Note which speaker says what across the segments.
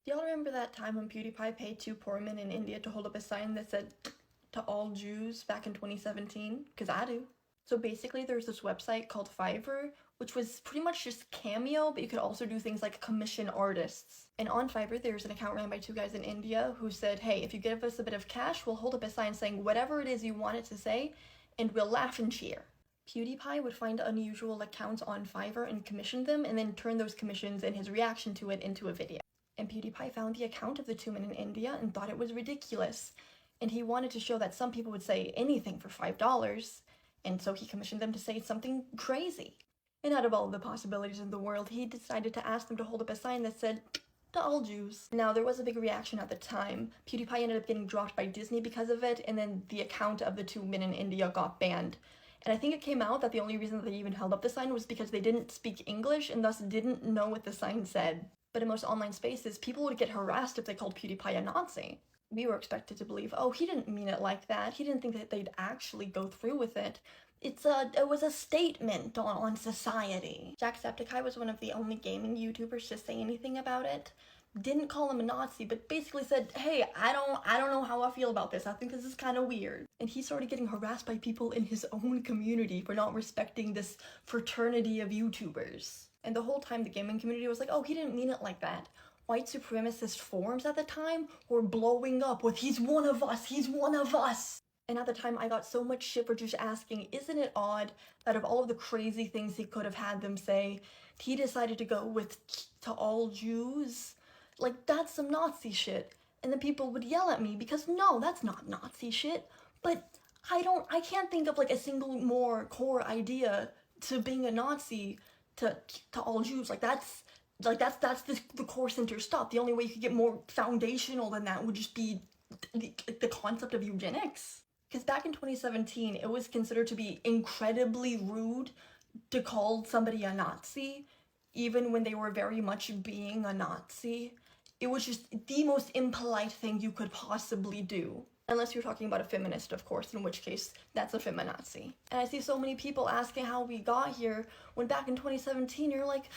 Speaker 1: Do y'all remember that time when PewDiePie paid two poor men in India to hold up a sign that said, "To all Jews," back in 2017? Because I do. So basically there's this website called Fiverr, which was pretty much just Cameo, but you could also do things like commission artists. And on Fiverr, there's an account ran by two guys in India who said, hey, if you give us a bit of cash, we'll hold up a sign saying whatever it is you want it to say, and we'll laugh and cheer. PewDiePie would find unusual accounts on Fiverr and commission them, and then turn those commissions and his reaction to it into a video. And PewDiePie found the account of the two men in India and thought it was ridiculous. And he wanted to show that some people would say anything for $5, and so he commissioned them to say something crazy. And out of all the possibilities in the world, he decided to ask them to hold up a sign that said, "To all Jews." Now, there was a big reaction at the time. PewDiePie ended up getting dropped by Disney because of it, and then the account of the two men in India got banned. And I think it came out that the only reason that they even held up the sign was because they didn't speak English and thus didn't know what the sign said. But in most online spaces, people would get harassed if they called PewDiePie a Nazi. We were expected to believe, oh, he didn't mean it like that. He didn't think that they'd actually go through with it. It was a statement on society. Jacksepticeye was one of the only gaming YouTubers to say anything about it. Didn't call him a Nazi, but basically said, hey, I don't know how I feel about this. I think this is kind of weird. And he started getting harassed by people in his own community for not respecting this fraternity of YouTubers. And the whole time the gaming community was like, oh, he didn't mean it like that. White supremacist forums at the time were blowing up with, he's one of us, he's one of us. And at the time I got so much shit for just asking, isn't it odd that of all of the crazy things he could have had them say, he decided to go with "to all Jews"? Like, that's some Nazi shit. And then people would yell at me because no, that's not Nazi shit. But I can't think of like a single more core idea to being a Nazi to all Jews. Like that's the core center stuff. The only way you could get more foundational than that would just be the concept of eugenics. Because back in 2017, it was considered to be incredibly rude to call somebody a Nazi, even when they were very much being a Nazi. It was just the most impolite thing you could possibly do. Unless you're talking about a feminist, of course, in which case that's a feminazi. And I see so many people asking how we got here, when back in 2017 you're like,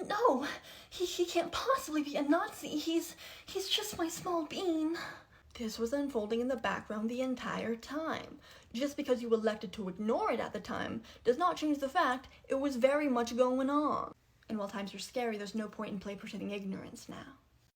Speaker 1: no, he can't possibly be a Nazi, he's just my small bean. This was unfolding in the background the entire time. Just because you elected to ignore it at the time does not change the fact it was very much going on. And while times are scary, there's no point in pretending ignorance now.